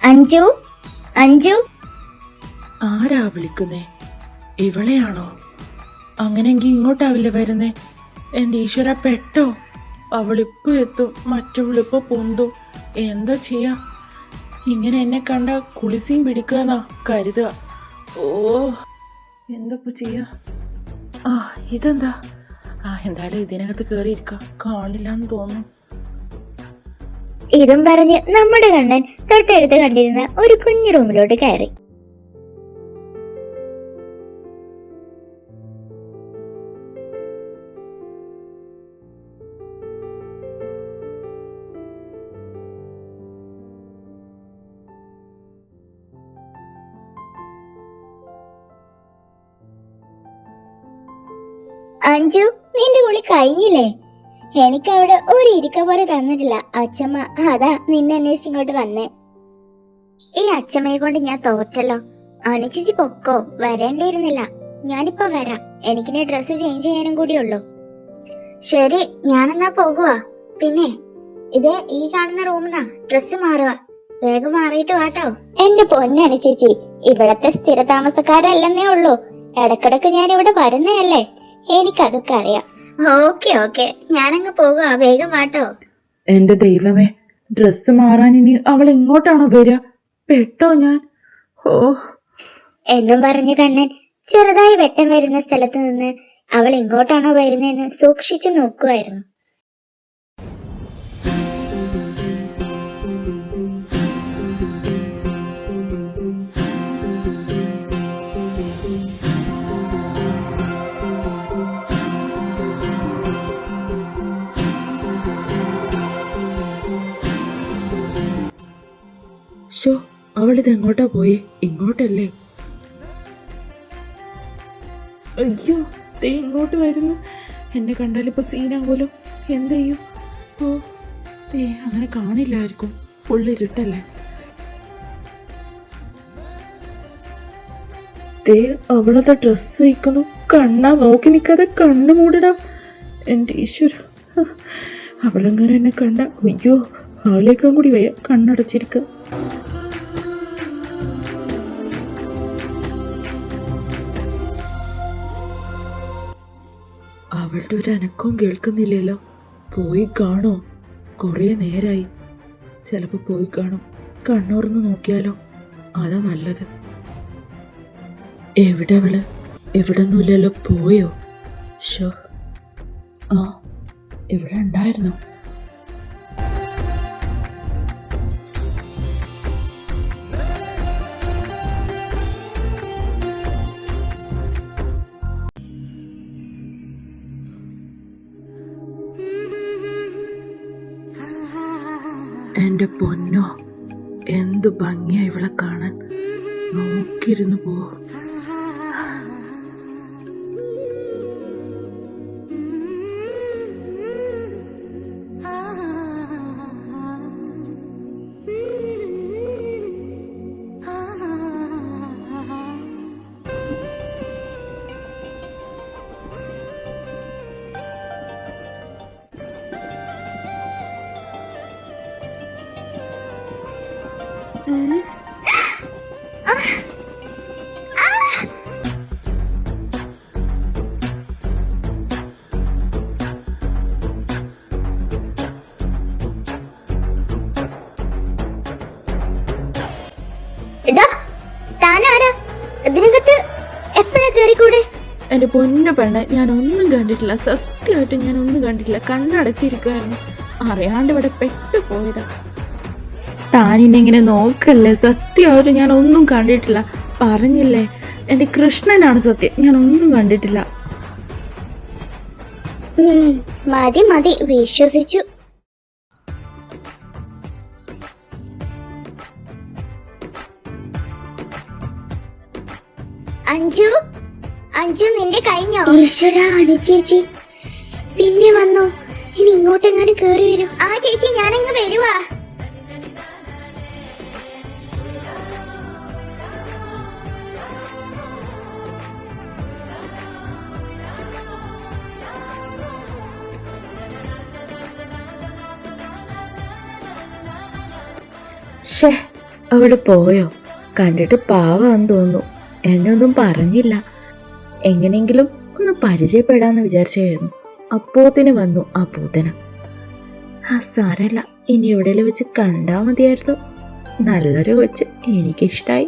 അഞ്ജു, അഞ്ജു. ആരാ വിളിക്കുന്നേ? ഇവളെയാണോ? അങ്ങനെങ്കിൽ ഇങ്ങോട്ടാവില്ലേ വരുന്നേ? എൻ്റെ ഈശ്വര, പെട്ടോ? അവളിപ്പോ എത്തും, മറ്റവളിപ്പോ പൊന്തും. എന്താ ചെയ്യാ? ഇങ്ങനെ എന്നെ കണ്ട കുളിസിയും പിടിക്കാന്നാ കരുതുക. ഓ, എന്തപ്പോ ചെയ്യാ? ഇതെന്താ? എന്തായാലും ഇതിനകത്ത് കേറിയിരിക്കാം. കാണില്ലാന്ന് തോന്നുന്നു. ഇതും പറഞ്ഞ് നമ്മുടെ കണ്ണൻ തൊട്ടടുത്ത് കണ്ടിരുന്ന ഒരു കുഞ്ഞു റൂമിലോട്ട് കയറി. അഞ്ജു, നിന്റെ കുളി കഴിഞ്ഞില്ലേ? എനിക്ക് അവിടെ ഒരു ഇരിക്ക പോലെ തന്നിട്ടില്ല അച്ഛമ്മ. അതാ നിന്നെ അന്വേഷിച്ച് ഇങ്ങോട്ട് വന്നേ. ഈ അച്ഛമ്മയെ കൊണ്ട് ഞാൻ തോറ്റല്ലോ. അനുചേച്ചി പൊക്കോ, വരേണ്ടിയിരുന്നില്ല. ഞാനിപ്പോ വരാം. എനിക്കിനി ഡ്രസ്സ് ചേഞ്ച് ചെയ്യാനും കൂടിയുള്ളൂ. ശരി, ഞാനെന്നാ പോകുക. പിന്നെ ഇത് ഈ കാണുന്ന റൂമിനാ ഡ്രസ്സ് മാറുക. വേഗം മാറിയിട്ട് വാട്ടോ. എന്റെ പൊന്നനുചേച്ചി, ഇവിടത്തെ സ്ഥിര താമസക്കാരല്ലെന്നേ ഉള്ളൂ. ഇടക്കിടക്ക് ഞാൻ ഇവിടെ വരുന്നതല്ലേ, എനിക്കതൊക്കെ അറിയാം. ഓക്കെ ഓക്കെ, ഞാനങ്ങ് പോകുക. വേഗം വാട്ടോ. എന്റെ ദൈവമേ, ഡ്രസ്സ് മാറാൻ ഇനി അവൾ എങ്ങോട്ടാണോ വരിക? പെട്ടോ ഞാൻ? ഓ എന്നും പറഞ്ഞ് കണ്ണൻ ചെറുതായി വെട്ടം വരുന്ന സ്ഥലത്ത് നിന്ന് അവൾ എങ്ങോട്ടാണോ വരുന്നതെന്ന് സൂക്ഷിച്ചു നോക്കുമായിരുന്നു. ഷോ, അവളിത് എങ്ങോട്ടാ പോയി? ഇങ്ങോട്ടല്ലേ? അയ്യോ, ദേ ഇങ്ങോട്ട് വരുന്നു. എന്നെ കണ്ടാലിപ്പോ സീനാകുമല്ലോ. എന്ത് ചെയ്യും? ഓ, അങ്ങനെ കാണില്ലായിരിക്കും. ഫുള്ള് ഇരുട്ടല്ലേ. ദേ അവളത് ഡ്രസ്സ് വയ്ക്കുന്നു. കണ്ണാ നോക്കി നിൽക്കാതെ കണ്ണു മൂടിടാ. എൻ്റെ ഈശ്വര, അവളെങ്ങനെ എന്നെ കണ്ട? അയ്യോ, ഹാലേക്കാൻ കൂടി വയ്യ, കണ്ണടച്ചിരിക്ക. അവളുടെ ഒരു അനക്കവും കേൾക്കുന്നില്ലല്ലോ. പോയി കാണോ? കുറേ നേരായി. ചിലപ്പോൾ പോയി കാണും. കണ്ണോർന്ന് നോക്കിയാലോ? അതാ നല്ലത്. എവിടെ അവള്? എവിടെയൊന്നുമില്ലല്ലോ. പോയോ? ഷോ, ഇവിടെ ഉണ്ടായിരുന്നു. എന്റെ പൊന്നോ, എന്തു ഭംഗിയാ ഇവളെ കാണാൻ. നോക്കിയിരുന്നു പോ. എന്റെ പൊന്നു പെണ്ണ, ഞാൻ ഒന്നും കണ്ടിട്ടില്ല. സത്യമായിട്ടും ഞാൻ ഒന്നും കണ്ടിട്ടില്ല. കണ്ണടച്ചിരിക്കുമായിരുന്നു. അറിയാണ്ട് ഇവിടെ പെട്ടുപോയതാ. താനിന്നെങ്ങനെ നോക്കല്ലേ? സത്യമായിട്ടും ഞാൻ ഒന്നും കണ്ടിട്ടില്ല. പറഞ്ഞില്ലേ, എന്റെ കൃഷ്ണനാണ് സത്യം. ഞാൻ ഒന്നും കണ്ടിട്ടില്ല. മതി മതി, വിശ്വസിച്ചു. അഞ്ജു, അഞ്ജു, നിന്റെ കഴിഞ്ഞോ? ഈശ്വര, അനുചേച്ചി പിന്നെ വന്നോ? ഇനി ഇങ്ങോട്ടെങ്ങാനും കേറി വരൂ. ആ ചേച്ചി, ഞാനങ്ങ് വരുവാ. അവിടെ പോയോ? കണ്ടിട്ട് പാവാന്ന് തോന്നുന്നു. എന്നെ ഒന്നും പറഞ്ഞില്ല. എങ്ങനെയെങ്കിലും ഒന്ന് പരിചയപ്പെടാന്ന് വിചാരിച്ചായിരുന്നു. അപ്പോത്തിന് വന്നു ആ പൂതന. സാരല്ല, ഇനി എവിടെയെങ്കിലും വെച്ച് കണ്ടാ മതിയായിരുന്നു. നല്ലൊരു കൊച്ച്, എനിക്കിഷ്ടായി.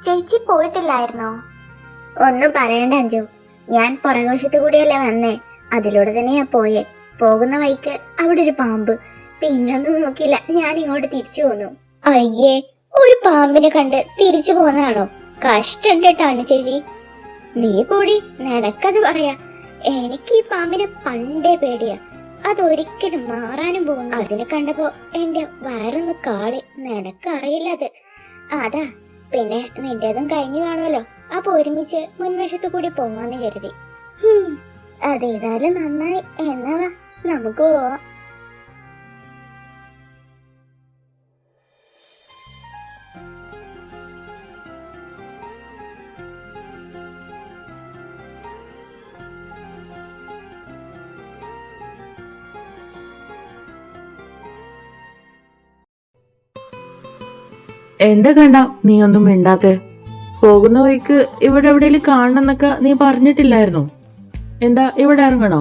ചേച്ചി പോയിട്ടില്ലായിരുന്നോ? ഒന്നും പറയണ്ട അഞ്ജു, ഞാൻ പുറകുവശത്തു കൂടിയല്ലേ വന്നേ, അതിലൂടെ തന്നെയാ പോയേ. പോകുന്ന വഴിക്ക് അവിടെ ഒരു പാമ്പ്, പിന്നൊന്നും നോക്കിയില്ല, ഞാൻ ഇങ്ങോട്ട് തിരിച്ചു പോന്നു. അയ്യേ, ഒരു പാമ്പിനെ കണ്ട് തിരിച്ചു പോന്നാണോ? കഷ്ടം കേട്ടോ അനു ചേച്ചി. നീ കൂടി നിനക്കത് പറയാ. എനിക്ക് ഈ പാമ്പിനെ പണ്ടേ പേടിയാ, അതൊരിക്കലും മാറാനും പോകുന്നു. അതിനെ കണ്ടപ്പോ എന്റെ വയറൊന്ന് കാളി. നിനക്കറിയില്ല അത്. അതാ, പിന്നെ നിന്റേതും കഴിഞ്ഞു കാണുമല്ലോ, അപ്പൊ ഒരുമിച്ച് മുൻവശത്തു കൂടി പോവാന്ന് കരുതി. അതേതായാലും നന്നായി. എന്നാ നമുക്ക് പോവാം. എന്താ കണ്ട നീ ഒന്നും മിണ്ടാത്തെ? പോകുന്ന വഴിക്ക് ഇവിടെ എവിടെയെങ്കിലും കാണണമെന്നൊക്കെ നീ പറഞ്ഞിട്ടില്ലായിരുന്നോ? എന്താ ഇവിടെ ഇറങ്ങണോ?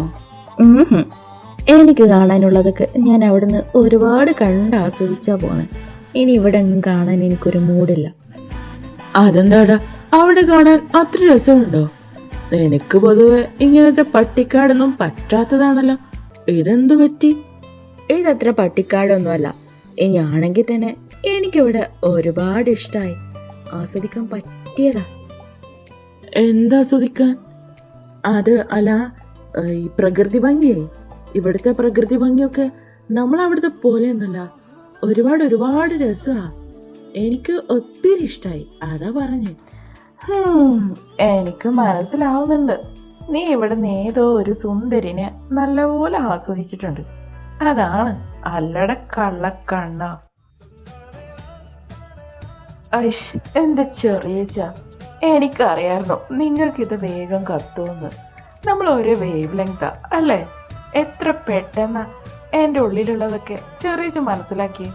എനിക്ക് കാണാനുള്ളതൊക്കെ ഞാൻ അവിടുന്ന് ഒരുപാട് കണ്ട് ആസ്വദിച്ചാ പോന്നെ. ഇനി ഇവിടെ ഒന്നും കാണാൻ എനിക്കൊരു മൂഡില്ല. അതെന്താടാ, അവിടെ കാണാൻ അത്ര രസമുണ്ടോ? എനിക്ക് പൊതുവെ ഇങ്ങനത്തെ പട്ടിക്കാടൊന്നും പറ്റാത്തതാണല്ലോ. ഇതെന്തു പറ്റി? ഇതത്ര പട്ടിക്കാടൊന്നുമല്ല. ഇനിയാണെങ്കിൽ തന്നെ എനിക്കിവിടെ ഒരുപാട് ഇഷ്ടമായി. ആസ്വദിക്കാൻ പറ്റിയതാ. എന്താ ആസ്വദിക്കാൻ? അത് അല്ല, ഈ പ്രകൃതി ഭംഗിയേ, ഇവിടുത്തെ പ്രകൃതി ഭംഗിയൊക്കെ നമ്മളവിടുത്തെ പോലെയൊന്നുമല്ല. ഒരുപാട് ഒരുപാട് രസമാ. എനിക്ക് ഒത്തിരി ഇഷ്ടമായി, അതാ പറഞ്ഞേ. എനിക്ക് മനസ്സിലാവുന്നുണ്ട്, നീ ഇവിടുന്ന് ഏതോ ഒരു സുന്ദരിനെ നല്ലപോലെ ആസ്വദിച്ചിട്ടുണ്ട്. അതാണ് അല്ലട കള്ളക്കണ്ണ. ഐഷ്, എന്റെ ചെറിയച്ച, എനിക്കറിയായിരുന്നു നിങ്ങൾക്കിത് വേഗം കത്തുമെന്ന്. നമ്മൾ ഒരേ വേവ് ലെങ്താ അല്ലേ? എത്ര പെട്ടെന്നാ എൻ്റെ ഉള്ളിലുള്ളതൊക്കെ ചെറിയ മനസ്സിലാക്കി.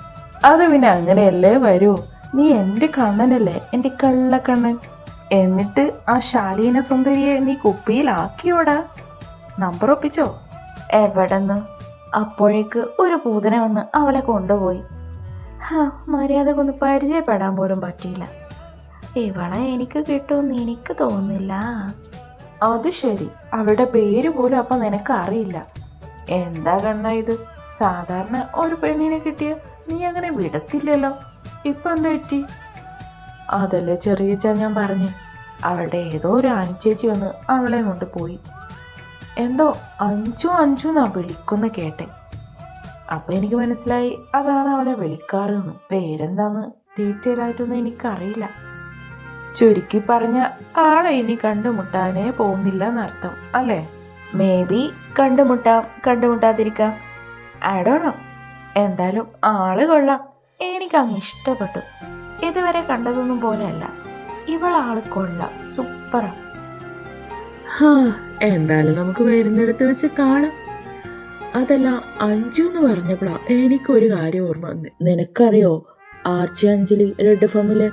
അത് പിന്നെ അങ്ങനെയല്ലേ വരൂ. നീ എൻ്റെ കണ്ണനല്ലേ, എൻ്റെ കള്ളക്കണ്ണൻ. എന്നിട്ട് ആ ശാലീന സുന്ദരിയെ നീ കുപ്പിയിലാക്കിയോടാ. നമ്പർ ഒപ്പിച്ചോ? എവിടെന്ന്? അപ്പോഴേക്ക് ഒരു പൂതന വന്ന് അവളെ കൊണ്ടുപോയി. മര്യാദക്കൊന്ന് പരിചയപ്പെടാൻ പോലും പറ്റിയില്ല. ഇവളെ എനിക്ക് കിട്ടുമെന്ന് എനിക്ക് തോന്നുന്നില്ല. അത് ശരി, അവളുടെ പേര് പോലും അപ്പൊ നിനക്ക് അറിയില്ല. എന്താ കണ്ണ ഇത്? സാധാരണ ഒരു പെണ്ണിനെ കിട്ടിയ നീ അങ്ങനെ വിടത്തില്ലല്ലോ, ഇപ്പൊ എന്താ പറ്റി? അതല്ലേ ചെറിയ ഞാൻ പറഞ്ഞു, അവളുടെ ഏതോ ഒരു അനുചേച്ചി വന്ന് അവളെ കൊണ്ട് പോയി. എന്തോ അഞ്ചു എന്നാ വിളിക്കുന്ന കേട്ടെ. അപ്പൊ എനിക്ക് മനസ്സിലായി അതാണ് അവളെ വിളിക്കാറെന്ന്. പേരെന്താന്ന് ഡീറ്റെയിൽ ആയിട്ടൊന്നും എനിക്കറിയില്ല. ചുരുക്കി പറഞ്ഞ ആളെ ഇനി കണ്ടുമുട്ടാനേ പോകുന്നില്ല എന്നർത്ഥം അല്ലേ? മേ ബി കണ്ടുമുട്ടാം, കണ്ടുമുട്ടാതിരിക്കാം. ആടോണോ? എന്തായാലും ആള് കൊള്ളാം, എനിക്കങ്ങ് ഇഷ്ടപ്പെട്ടു. ഇതുവരെ കണ്ടതൊന്നും പോലെയല്ല, ഇവളാള് കൊള്ളാം, സൂപ്പറാ. എന്തായാലും നമുക്ക് വരുന്നിടത്ത് വെച്ച് കാണാം. അതല്ല, അഞ്ജു എന്ന് പറഞ്ഞപ്പോഴാ എനിക്കൊരു കാര്യം ഓർമ്മ വന്നേ. നിനക്കറിയോ, ആർച്ചി അഞ്ജലി റെഡ് എഫ്എമ്മിലെ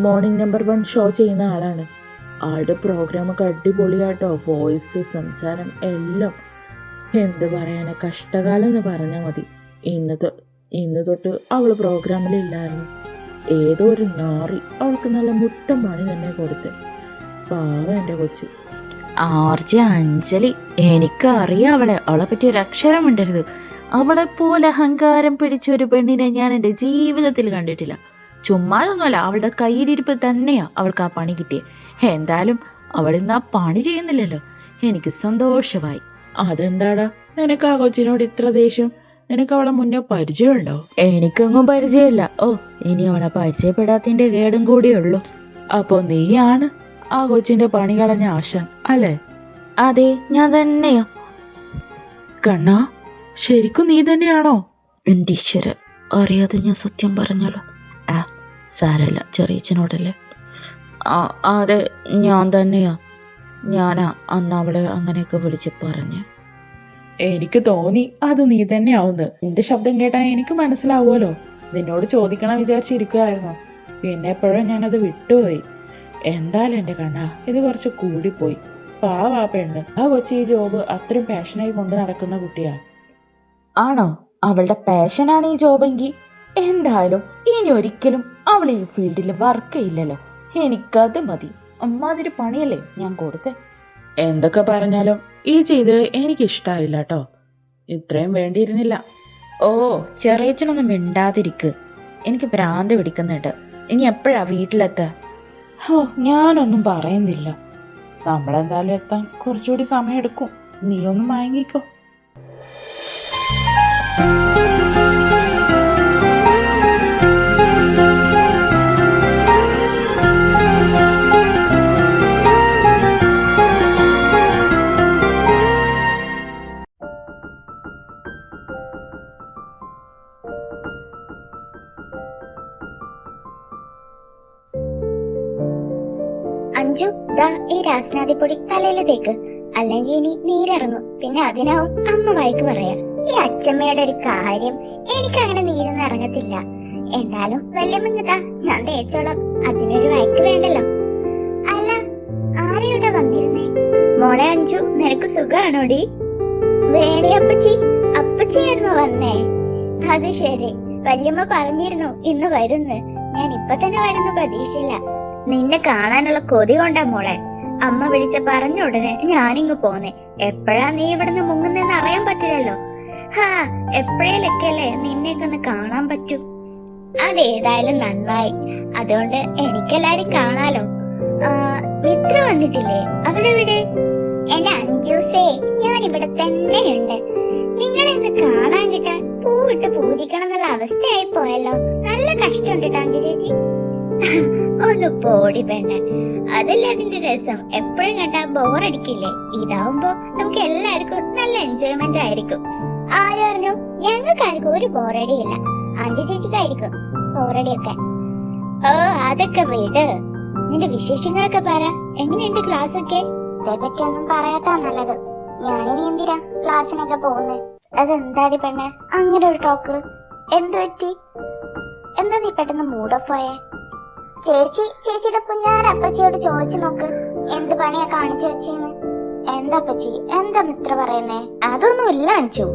മോർണിംഗ് നമ്പർ 1 ഷോ ചെയ്യുന്ന ആളാണ്. ആളുടെ പ്രോഗ്രാമൊക്കെ അടിപൊളിയാട്ടോ, വോയിസ്, സംസാരം എല്ലാം. എന്ത് പറയാനാ, കഷ്ടകാലം എന്ന് പറഞ്ഞാൽ മതി. ഇന്ന് തൊട്ട് അവൾ പ്രോഗ്രാമിലില്ലായിരുന്നു. ഏതോ ഒരു നാറി അവൾക്ക് നല്ല മുട്ടം പണി തന്നെ കൊടുത്ത്. പാവം എൻ്റെ കൊച്ചു. ആർജി അഞ്ജലി, എനിക്കറിയാം അവളെ പറ്റി ഒരു അക്ഷരം മിണ്ടരുത്. അവളെ പോലെ അഹങ്കാരം പിടിച്ച ഒരു പെണ്ണിനെ ഞാൻ എൻ്റെ ജീവിതത്തിൽ കണ്ടിട്ടില്ല. ചുമ്മാതൊന്നുമല്ല, അവളുടെ കയ്യിലിരിപ്പ് തന്നെയാ അവൾക്ക് ആ പണി കിട്ടിയത്. എന്തായാലും അവൾ ഇന്ന് ആ പണി ചെയ്യുന്നില്ലല്ലോ, എനിക്ക് സന്തോഷമായി. അതെന്താടാ നിനക്ക് ആ കൊച്ചിനോട് ഇത്ര ദേഷ്യം? നിനക്ക് അവളെ മുന്നേ പരിചയമുണ്ടോ? എനിക്കൊന്നും പരിചയമില്ല. ഇനി അവളെ പരിചയപ്പെടാത്തതിന്റെ കേടും കൂടിയുള്ളൂ. അപ്പൊ നീയാണ് ആ കൊച്ചിന്റെ പണി കളഞ്ഞ ആശാൻ അല്ലേ? അതെ, ഞാൻ തന്നെയാ. കണ്ണാ, ശരിക്കും നീ തന്നെയാണോ? എൻ്റെ ഈശ്വര, അറിയാതെ ഞാൻ സത്യം പറഞ്ഞല്ലോ. സാരല്ല, ചെറിയച്ഛനോടല്ലേ. അതെ, ഞാൻ തന്നെയാ. ഞാനാ അന്ന് അവളെ അങ്ങനെയൊക്കെ വിളിച്ച് പറഞ്ഞ്. എനിക്ക് തോന്നി അത് നീ തന്നെയാവുന്നു. നിന്റെ ശബ്ദം കേട്ടാ എനിക്ക് മനസ്സിലാവുമല്ലോ. നിന്നോട് ചോദിക്കണം വിചാരിച്ചിരിക്കുമായിരുന്നു. പിന്നെ എപ്പോഴും ഞാനത് വിട്ടുപോയി. എന്തായാലും എന്റെ കണ്ണാ, ഇത് കുറച്ച് കൂടിപ്പോയി. പാവാ പെണ്ണ്. ആ കൊച്ചി ഈ ജോബ് അത്രയും പാഷനായി കൊണ്ട് നടക്കുന്ന കുട്ടിയാ. ആണോ? അവളുടെ പാഷനാണ് ഈ ജോബെങ്കിൽ എന്തായാലും ഇനി ഒരിക്കലും അവൾ ഈ ഫീൽഡിൽ വർക്ക് ചെയ്യില്ലല്ലോ. എനിക്കത് മതി. അമ്മാതിരി പണിയല്ലേ ഞാൻ കൊടുത്തേ. എന്തൊക്കെ പറഞ്ഞാലും ഈ ചെയ്ത് എനിക്കിഷ്ടായില്ല കേട്ടോ. ഇത്രയും വേണ്ടിയിരുന്നില്ല. ഓ, ചെറിയച്ചനൊന്നും മിണ്ടാതിരിക്ക്. എനിക്ക് ഭ്രാന്ത് പിടിക്കുന്നുണ്ട്. ഇനി എപ്പോഴാ വീട്ടിലെത്താ? ഹോ, ഞാനൊന്നും പറയുന്നില്ല. നമ്മളെന്തായാലും എത്താൻ കുറച്ചുകൂടി സമയം എടുക്കും. നീ ഒന്ന് മയങ്ങിക്കോ. അഞ്ജു, ദാ ഈ രാസനാദിപ്പൊടി തലയിൽ തേക്ക്, അല്ലെങ്കിൽ ഇനി നീരിറങ്ങും. പിന്നെ അതിനാവും അമ്മ വഴക്ക് പറയാ. ഈ അച്ഛമ്മയുടെ ഒരു കാര്യം, എനിക്ക് അങ്ങനെ നീരൊന്നും ഇറങ്ങത്തില്ല. എന്നാലും വല്യമ്മങ്ങതാ, ഞാൻ തേച്ചോളാം. അതിനൊരു വഴക്ക് വേണ്ടല്ലോ. അല്ല, ആരെയുടെ വന്നിരുന്നേ? മോളെ അഞ്ജു, നിനക്ക് സുഖാണോടി? വേണി അപ്പച്ചി. അപ്പച്ചിയായിരുന്നു വന്നേ? അത് ശരി. വല്യമ്മ പറഞ്ഞിരുന്നു ഇന്ന് വരുന്ന്. ഞാൻ ഇപ്പൊ തന്നെ വരുന്നു പ്രതീക്ഷിച്ചില്ല. നിന്നെ കാണാനുള്ള കൊതി കൊണ്ടാ മോളെ. അമ്മ വിളിച്ച പറഞ്ഞ ഉടനെ ഞാനിങ്ങ് പോന്നെ. എപ്പോഴാ നീ ഇവിടുന്ന് മുങ്ങുന്നെന്ന് അറിയാൻ പറ്റില്ലല്ലോ. ഹാ, എപ്പോഴേലൊക്കെയല്ലേ നിന്നെയൊക്കെ ഒന്ന് കാണാൻ പറ്റൂ. അതേതായാലും നന്നായി. അതുകൊണ്ട് എനിക്കെല്ലാരും കാണാലോ. മിത്ര വന്നിട്ടില്ലേ? അവിടെ ഇവിടെ? എന്റെ അഞ്ജൂസേ, ഞാൻ ഇവിടെ തന്നെയുണ്ട്. നിങ്ങളെ ഒന്ന് കാണാൻ കിട്ടാൻ പൂവിട്ട് പൂജിക്കണം എന്നുള്ള അവസ്ഥയായി പോയല്ലോ. നല്ല കഷ്ടമുണ്ട് കേട്ടോ അഞ്ജു ചേച്ചി. ഒന്ന് പോടി പെണ്ണ്, അതല്ലേ അതിന്റെ രസം. എപ്പോഴും കണ്ടാ ബോറടിക്കില്ലേ? ഇതാവുമ്പോ നമുക്ക് എല്ലാവർക്കും നല്ല എൻജോയ്മെന്റ് ആയിരിക്കും. ആരും അറിഞ്ഞു, ഞങ്ങൾക്കാർക്കും ഒരു ബോറടിയില്ല. അഞ്ജു ചേച്ചിക്കായിരിക്കും ബോറടിയൊക്കെ. ഓ, അതൊക്കെ വിട്. നിന്റെ വിശേഷങ്ങളൊക്കെ പറ. എങ്ങനെയുണ്ട് ക്ലാസ് ഒക്കെ? അതേപറ്റിയൊന്നും പറയാത്താ നല്ലത്. ഞാനിനി എന്തിനാ ക്ലാസ്സിനൊക്കെ പോകുന്നേ? അതെന്താടി പെണ്ണെ അങ്ങനെ ഒരു ടോക്ക്? എന്തു പറ്റി? എന്താ നീ പെട്ടെന്ന് മൂഡ് ഓഫ് ആയേ? ചേച്ചിയുടെ കുഞ്ഞാരപ്പച്ചിയോട് ചോദിച്ചു നോക്ക്, എന്ത് പണിയാ കാണിച്ചു വെച്ചേന്ന്. എന്താ അപ്പച്ചി, എന്താ മിത്ര പറയുന്നേ? അതൊന്നും ഇല്ല അഞ്ജു.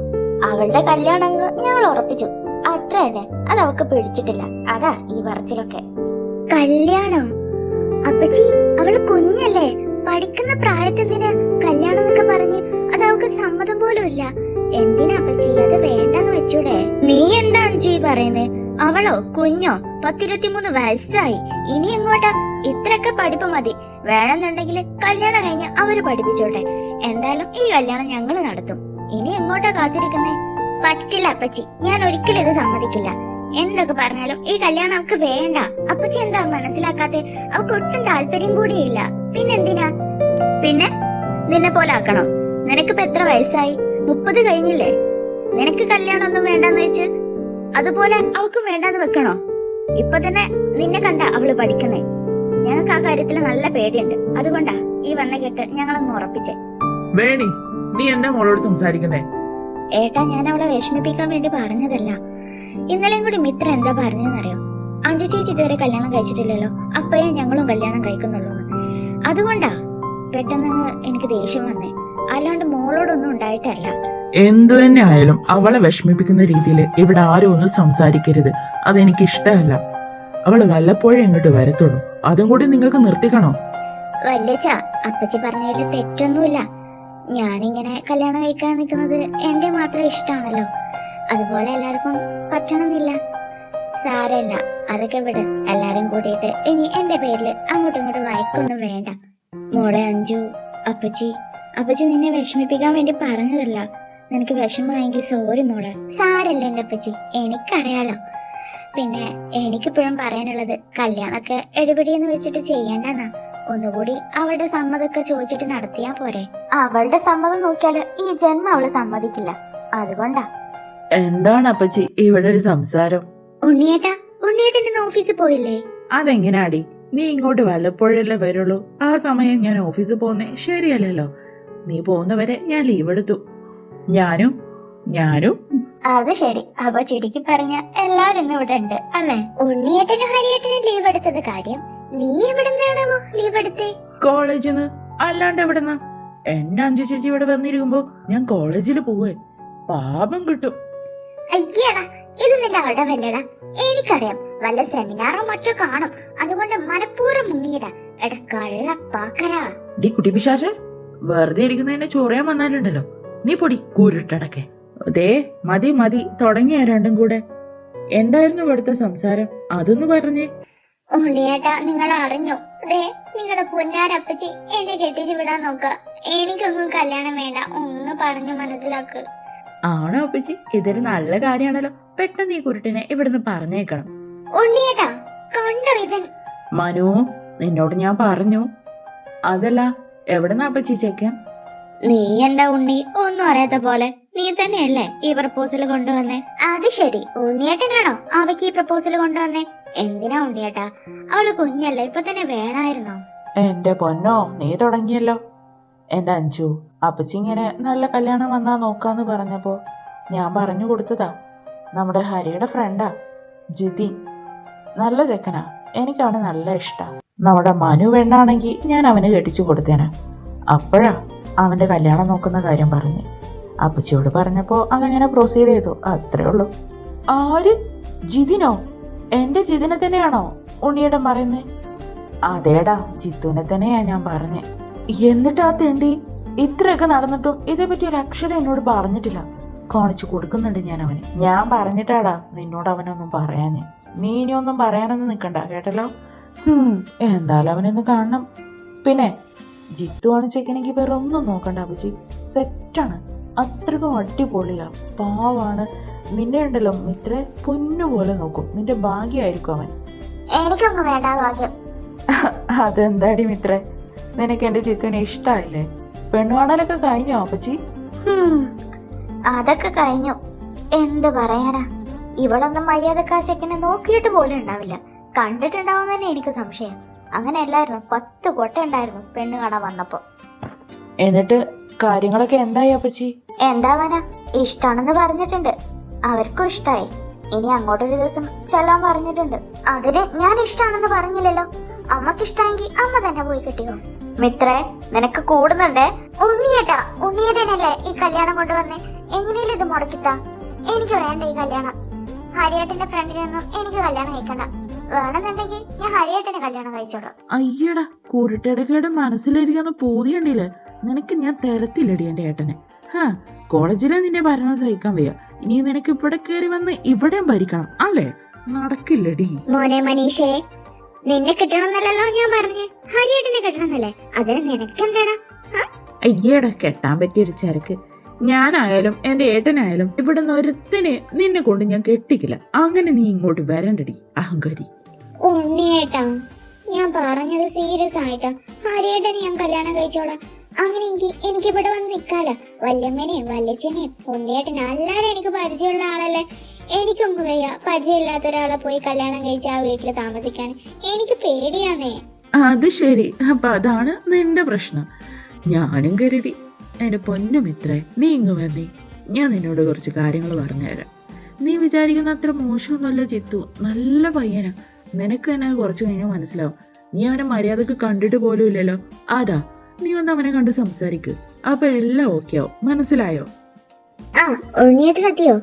അവളുടെ കല്യാണം ഞങ്ങൾ ഉറപ്പിച്ചു, അത്ര തന്നെ. അത് അവൾക്ക് പിടിച്ചിട്ടില്ല. അതാ ഈ പറച്ചിലൊക്കെ. കല്യാണം? അപ്പച്ചി, അവള് കുഞ്ഞല്ലേ, പഠിക്കുന്ന പ്രായത്തെന്തിനാ കല്യാണം എന്നൊക്കെ പറഞ്ഞ്? അത് അവൾക്ക് സമ്മതം പോലും ഇല്ല. എന്തിനാ അപ്പച്ചി അത് വേണ്ടെന്ന് വെച്ചൂടെ? നീ എന്താ അഞ്ജു പറയുന്നേ? അവളോ കുഞ്ഞോ? 10-23 വയസ്സായി. ഇനി എങ്ങോട്ടാ? ഇത്രയൊക്കെ പഠിപ്പ് മതി. വേണമെന്നുണ്ടെങ്കിൽ കല്യാണം കഴിഞ്ഞ് അവര് പഠിപ്പിച്ചോട്ടെ. എന്തായാലും ഈ കല്യാണം ഞങ്ങൾ നടത്തും. ഇനി എങ്ങോട്ടാ കാത്തിരിക്കുന്നേ? പറ്റില്ല അപ്പച്ചി, ഞാൻ ഒരിക്കലും ഇത് സമ്മതിക്കില്ല. എന്തൊക്കെ പറഞ്ഞാലും ഈ കല്യാണം അവൾക്ക് വേണ്ട. അപ്പച്ചി എന്താ മനസ്സിലാക്കാത്തെ? അവൾക്ക് ഒട്ടും താല്പര്യം കൂടിയില്ല. പിന്നെന്തിനാ? പിന്നെ നിന്നെ പോലെ ആക്കണോ? നിനക്കിപ്പോ എത്ര വയസ്സായി? 30 കഴിഞ്ഞില്ലേ? നിനക്ക് കല്യാണം ഒന്നും വേണ്ടെന്ന് വെച്ച് അതുപോലെ അവൾക്ക് വേണ്ടാന്ന് വെക്കണോ? ഇപ്പൊ തന്നെ നിന്നെ കണ്ട അവള് പഠിക്കുന്നേ. ഞങ്ങൾക്ക് ആ കാര്യത്തിൽ നല്ല പേടിയുണ്ട്. അതുകൊണ്ടാ ഈ വന്ന കെട്ട് ഞങ്ങളങ്ങ് ഉറപ്പിച്ചേ. വേണി, നീ എന്താ മോളോട് സംസാരിക്കുന്നേ? ഏട്ടാ, ഞാൻ അവളെ വിഷമിപ്പിക്കാൻ വേണ്ടി പറഞ്ഞതല്ല. ഇന്നലെയും കൂടി മിത്ര എന്താ പറഞ്ഞതെന്നറിയോ? അഞ്ജു ചേച്ചി ഇതുവരെ കല്യാണം കഴിച്ചിട്ടില്ലല്ലോ, അപ്പഴേ ഞങ്ങളും കല്യാണം കഴിക്കുന്നുള്ളൂ. അതുകൊണ്ടാ പെട്ടെന്ന് എനിക്ക് ദേഷ്യം വന്നേ. അല്ലാണ്ട് മോളോടൊന്നും ഉണ്ടായിട്ടല്ല. എന്തു തന്നെ ആയാലും അവളെ വിഷമിപ്പിക്കുന്ന രീതിയിൽ ഇവിടെ ആരും ഒന്നും സംസാരിക്കരുത്. അതെനിക്ക് ഇഷ്ടമല്ല. അവള് വല്ലപ്പോഴും ഇങ്ങോട്ട് വരത്തുള്ളൂ. അതും കൂടി നിങ്ങൾക്ക് നിർത്തിക്കണോ? വല്യച്ഛ, അപ്പച്ചി പറഞ്ഞതിൽ തെറ്റൊന്നുമില്ല. ഞാനിങ്ങനെ കല്യാണം കഴിക്കാൻ നിൽക്കുന്നത് എന്റെ മാത്രം ഇഷ്ടമാണല്ലോ. അതുപോലെ എല്ലാവർക്കും പറ്റണമെന്നില്ല. സാരമില്ല, അതൊക്കെ വിട്. എല്ലാരും കൂടിയിട്ട് ഇനി എന്റെ പേരില് അങ്ങോട്ടും ഇങ്ങോട്ടും വഴക്കൊന്നും വേണ്ട. മോളെ അഞ്ജു, അപ്പച്ചി നിന്നെ വിഷമിപ്പിക്കാൻ വേണ്ടി പറഞ്ഞതല്ല. നിനക്ക് വിഷമമായെങ്കിൽ സോറി മോളെ. സാരല്ല എന്റെ അപ്പച്ചി, എനിക്കറിയാലോ. പിന്നെ എനിക്കിപ്പോഴും പറയാനുള്ളത്, കല്യാണമൊക്കെ എടുപിടിയെന്ന് വെച്ചിട്ട് ചെയ്യണ്ടെന്നാ. ഒന്നുകൂടി അവളുടെ സമ്മതമൊക്കെ ചോദിച്ചിട്ട് നടത്തിയാ പോരെ? അവളുടെ സമ്മതം നോക്കിയാല് ഈ ജന്മം അവള് സമ്മതിക്കില്ല. അതുകൊണ്ടാ. എന്താണ് അപ്പച്ചി ഇവിടെ ഒരു സംസാരം? ഉണ്ണിയേട്ടൻ ഓഫീസിൽ പോയില്ലേ? അതെങ്ങനാടി? നീ ഇങ്ങോട്ട് വല്ലപ്പോഴല്ലേ വരുള്ളൂ. ആ സമയം ഞാൻ ഓഫീസിൽ പോകുന്നേ ശരിയല്ലല്ലോ. നീ പോകുന്നവരെ ഞാൻ ലീവ് എടുത്തു. ഞാനും ഞാനും അത് ശരി. അപ്പൊ ചുരുക്കി പറഞ്ഞ എല്ലാരും ഇന്ന് ഇവിടെ ഉണ്ട് അല്ലേ? ഉണ്ണിയേട്ടനും ഹരിയേട്ടനും ലീവ് എടുത്തത് കാര്യം. നീ എവിടുന്നാണോ ലീവ് എടുത്തേ? കോളേജിൽ നിന്ന്. അല്ലാണ്ട് എവിടെന്നാ? എന്റെ അഞ്ചു ചേച്ചി ഇവിടെ വന്നിരിക്കുമ്പോ ഞാൻ കോളേജിൽ പോവേ. പാപം കിട്ടും. അയ്യടാ, ഇത് നിന്റെ അടവല്ലടാ. എനിക്കറിയാം, വല്ല സെമിനാറോ മറ്റോ കാണും. അതുകൊണ്ട് മനഃപൂർവ്വം മുങ്ങിയതാ. എടാ കള്ളപ്പാക്കരാ. ഡി കുട്ടി പിശാചേ, വെറുതെ ഇരിക്കുന്നതിനെ ചൊറിയാൻ വന്നാലുണ്ടല്ലോ. നീ പൊടി കൂരിട്ടടക്കെ. ദേ മതി മതി, തുടങ്ങിയ രണ്ടും കൂടെ. എന്തായിരുന്നു ഇവിടുത്തെ സംസാരം? അതൊന്ന് പറഞ്ഞേ. ഉണ്ണിയേട്ടാ, നിങ്ങൾ അറിഞ്ഞോ? ദേ നിങ്ങളുടെ പൊന്നാരപ്പച്ചി എന്നെ കെട്ടിച്ച് വിടാൻ നോക്ക. എനിക്കൊന്നും കല്യാണം വേണ്ട. ഒന്ന് പറഞ്ഞു മനസ്സിലാക്ക്. ആണോ അപ്പച്ചി? ഇതൊരു നല്ല കാര്യമാണല്ലോ. പെട്ടെന്ന് ഈ കുരുട്ടിനെ ഇവിടുന്ന് പറഞ്ഞേക്കണം. ഉണ്ണിയേട്ടാ, കണ്ടോ ഇവൻ? മനു, നിന്നോട് ഞാൻ പറഞ്ഞു. അതല്ല, എവിടുന്നാ അപ്പച്ചി ചെക്കൻ? നീ എന്താ ഉണ്ണി ഒന്നും അറിയാത്ത പോലെ? നീ തന്നെയല്ലേ ഈ പ്രപ്പോസൽ കൊണ്ടുവന്നേ? അത് ശരി, ഉണ്ണിയേട്ടനാണോ അവക്ക് ഈ പ്രപ്പോസൽ കൊണ്ടുവന്നേ? എന്തിനാ ഉണ്ണിയേട്ടാ? അവള് കുഞ്ഞല്ലേ, ഇപ്പൊ തന്നെ വേണമായിരുന്നോ? എന്റെ പൊന്നോ, നീ തുടങ്ങിയല്ലോ. എന്റെ അഞ്ചു, അപ്പച്ചി ഇങ്ങനെ നല്ല കല്യാണം വന്നാ നോക്കാന്ന് പറഞ്ഞപ്പോ ഞാൻ പറഞ്ഞു കൊടുത്തതാ. നമ്മുടെ ഹരിയുടെ ഫ്രണ്ടാ, ജിതിൻ. നല്ല ചെക്കനാ, എനിക്കവന് നല്ല ഇഷ്ടാ. നമ്മുടെ മനു വേണ്ടാണെങ്കിൽ ഞാൻ അവന് കെട്ടിച്ചു കൊടുത്തേനെ. അപ്പോഴാ അവന്റെ കല്യാണം നോക്കുന്ന കാര്യം പറഞ്ഞു. അപ്പച്ചിയോട് പറഞ്ഞപ്പോ അതങ്ങനെ പ്രൊസീഡ് ചെയ്തു, അത്രേ ഉള്ളൂ. ആര്? ജിതിനോ? എന്റെ ജിതിനെ തന്നെയാണോ ഉണ്ണിയേട്ടൻ പറയുന്നേ? അതേടാ, ജിത്തുവിനെ തന്നെയാ ഞാൻ പറഞ്ഞേ. എന്നിട്ട് ആ തെണ്ടി ഇത്രയൊക്കെ നടന്നിട്ടും ഇതേപറ്റി ഒരു അക്ഷരം എന്നോട് പറഞ്ഞിട്ടില്ല. കാണിച്ചു കൊടുക്കുന്നുണ്ട് ഞാൻ അവന്. ഞാൻ പറഞ്ഞിട്ടാടാ നിന്നോട് അവനൊന്നും പറയാഞ്ഞേ. നീ ഇനിയൊന്നും പറയാനൊന്നും നിക്കണ്ട, കേട്ടല്ലോ. എന്തായാലും അവനൊന്ന് കാണണം. പിന്നെ ജിത്തു ആണ് ചെക്കനെങ്കിൽ വേറെ ഒന്നും നോക്കണ്ട അപ്പച്ചി, സെറ്റാണ്. അത്രക്കും അടിപൊളിയാ, പാവാണ്. നിന്നെ ഉണ്ടല്ലോ മിത്രേ പൊന്നുപോലെ നോക്കും. നിന്റെ ഭാഗ്യമായിരിക്കും അവൻ. എനിക്കൊന്നും വേണ്ട ഭാഗ്യം. അതെന്താടി മിത്രേ, നിനക്ക് എന്റെ ജിത്തുവിനെ ഇഷ്ടായില്ലേ? പെണ്ണുകാണലൊക്കെ കഴിഞ്ഞോ അപ്പച്ചി? അതൊക്കെ കഴിഞ്ഞു. എന്ത് പറയാനാ, ഇവളൊന്നും മര്യാദക്കാ ചെക്കനെ നോക്കിയിട്ട് പോലും ഉണ്ടാവില്ല. കണ്ടിട്ടുണ്ടാവും തന്നെ എനിക്ക് സംശയം. അങ്ങനെ അല്ലായിരുന്നു, 10 കൊട്ട ഉണ്ടായിരുന്നു പെണ്ണ് കാണാൻ വന്നപ്പോ. എന്നിട്ട് കാര്യങ്ങളൊക്കെ എന്തായി അപ്പച്ചി? എന്താവാനാ, ഇഷ്ടാണെന്ന് പറഞ്ഞിട്ടുണ്ട്. അവർക്കും ഇഷ്ടായി. ഇനി അങ്ങോട്ടൊരു ദിവസം ചെല്ലാൻ പറഞ്ഞിട്ടുണ്ട്. അതിന് ഞാൻ ഇഷ്ടാണെന്ന് പറഞ്ഞില്ലല്ലോ. അമ്മക്ക് ഇഷ്ടായെങ്കിൽ അമ്മ തന്നെ പോയി കെട്ടിയോ. മിത്രേ, നിനക്ക് കൂടുന്നുണ്ടേ. ഉണ്ണിയേട്ടാ, ഉണ്ണിയേട്ടനല്ലേ ഈ കല്യാണം കൊണ്ടുവന്നേ? എങ്ങനെയല്ലേ ഇത് മുടക്കിത്താ? എനിക്ക് വേണ്ട ഈ കല്യാണം. ഹരിയേട്ടന്റെ ഫ്രണ്ടിനൊന്നും എനിക്ക് കല്യാണം കഴിക്കണ്ട. വേണമെന്നുണ്ടെങ്കിൽ ഞാൻ ഹരിയേട്ടനെ കല്യാണം കഴിച്ചോളാം. അയ്യടാ, കുരുട്ടിടക്കേടെ മനസ്സിലിരിക്കുന്ന പൂതിയുണ്ടില്ലേ നിനക്ക്? ഞാൻ തരത്തില്ലടി എന്റെ ഏട്ടനെ. കോളേജിലെ നിന്റെ ഭരണം സഹിക്കാൻ വയ്യ. ഇനി നിനക്ക് ഇവിടെ കയറി വന്ന് ഇവിടെയും ഭരിക്കണം അല്ലേ? നടക്കില്ലടി. മോനെ മനീഷേ, നിന്നെ കിട്ടണമെന്നല്ലോ ഞാൻ പറഞ്ഞേ. ഹരിയേട്ടനെ കിട്ടണമെന്നല്ലേ? അതിന് നിനക്കെന്താടാ? അയ്യടാ, കെട്ടാൻ പറ്റിയൊരു ചരക്ക്. ഞാനായാലും എന്റെ ഏട്ടനായാലും ഇവിടുന്ന് ഒരുത്തിനെ നിന്നെ കൊണ്ട് ഞാൻ കെട്ടിക്കില്ല. അങ്ങനെ നീ ഇങ്ങോട്ട് വരണ്ടടി അഹങ്കാരി. ഉണ്ണിയേട്ടാ, ഞാൻ പറഞ്ഞത് സീരിയസ് ആയിട്ടാ. ഹരിയേട്ടനെ ഞാൻ കല്യാണം കഴിച്ചോളാം. അങ്ങനെയെങ്കിൽ എനിക്ക് ഇവിടെ വന്ന് നിക്കാലോ. വല്യമ്മനെയും വല്യച്ഛനെയും ഉണ്ണിയേട്ടൻ എല്ലാരും എനിക്ക് പരിചയമുള്ള ആളല്ലേ. എനിക്കൊന്നും വയ്യ പരിചയമില്ലാത്ത ഒരാളെ പോയി കല്യാണം കഴിച്ച് ആ വീട്ടില് താമസിക്കാൻ. എനിക്ക് പേടിയാന്നേ. അത് ശരി, അപ്പൊ അതാണ് നിന്റെ പ്രശ്നം. ഞാനും കരുതി. എന്റെ പൊന്നുമിത്രേ, നീ ഇങ്ങ് വന്നേ. ഞാൻ നിന്നോട് കുറച്ച് കാര്യങ്ങൾ പറഞ്ഞുതരാം. നീ വിചാരിക്കുന്ന അത്ര മോശമൊന്നുമല്ല ജിത്തു. നല്ല പയ്യനാ. നിനക്ക് തന്നെ കുറച്ച് കഴിഞ്ഞാൽ മനസ്സിലാവും. നീ അവനെ മര്യാദക്ക് കണ്ടിട്ട് പോലും ഇല്ലല്ലോ. അതാ, നീ ഒന്ന് അവനെ കണ്ട് സംസാരിക്ക്. അപ്പൊ എല്ലാം ഓക്കെ ആവും. മനസ്സിലായോ? ആ, ഉണ്ണിയേട്ടനെത്തിയോ?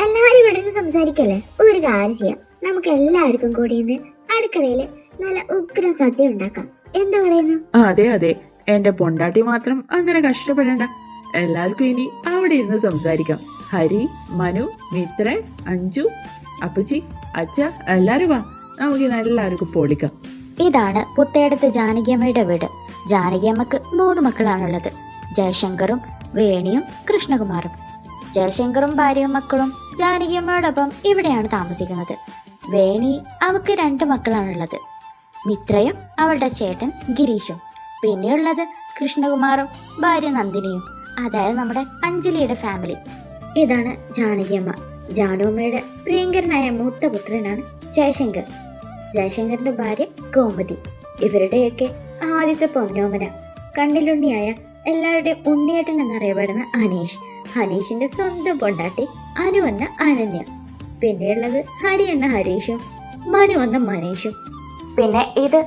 എല്ലാരും ഇവിടെ നിന്ന് സംസാരിക്കല്ലേ? ഒരു കാര്യം ചെയ്യാം, നമുക്ക് എല്ലാവർക്കും കൂടി ഇന്ന് അടുക്കളയില് നല്ല ഉഗ്രം സദ്യ ഉണ്ടാക്കാം. എന്താ പറയുന്നു? അതെ അതെ, എന്റെ പൊണ്ടാട്ടി മാത്രം അങ്ങനെ കഷ്ടപ്പെടണ്ട. എല്ലാവർക്കും ഇനി അവിടെ ഇരുന്ന് സംസാരിക്കാം. ഹരി, മനു, മിത്ര, അഞ്ജു, അപ്പച്ചി, അച്ഛ, എല്ലാരും വാ. നമുക്ക് എല്ലാവർക്കും പൊളിക്കാം. ഇതാണ് പുത്തേടത്ത് ജാനകിയമ്മയുടെ വീട്. ജാനകിയമ്മക്ക് 3 മക്കളാണുള്ളത്. ജയശങ്കറും വേണിയും കൃഷ്ണകുമാറും. ജയശങ്കറും ഭാര്യയും മക്കളും ജാനകിയമ്മയോടൊപ്പം ഇവിടെയാണ് താമസിക്കുന്നത്. വേണി, അവക്ക് 2 മക്കളാണുള്ളത്. മിത്രയും അവളുടെ ചേട്ടൻ ഗിരീഷും. പിന്നെയുള്ളത് കൃഷ്ണകുമാറും ഭാര്യ നന്ദിനിയും. അതായത് നമ്മുടെ അഞ്ജലിയുടെ ഫാമിലി. ഇതാണ് ജാനകിയമ്മ. ജാനുമ്മയുടെ പ്രിയങ്കരനായ മൂത്ത പുത്രനാണ് ജയശങ്കർ. ജയശങ്കറിന്റെ ഭാര്യ ഗോമതി. ഇവരുടെയൊക്കെ ആദ്യത്തെ പൊന്നോമന, കണ്ണിലുണ്ണിയായ എല്ലാവരുടെയും ഉണ്ണിയേട്ടൻ എന്നറിയപ്പെടുന്ന അനീഷ്. ഹനീഷിന്റെ സ്വന്തം പൊണ്ടാട്ടി അനു എന്ന അനന്യ. പിന്നെയുള്ളത് ഹരി എന്ന ഹരീഷും മനു എന്ന മനീഷും. പിന്നെ ഇത്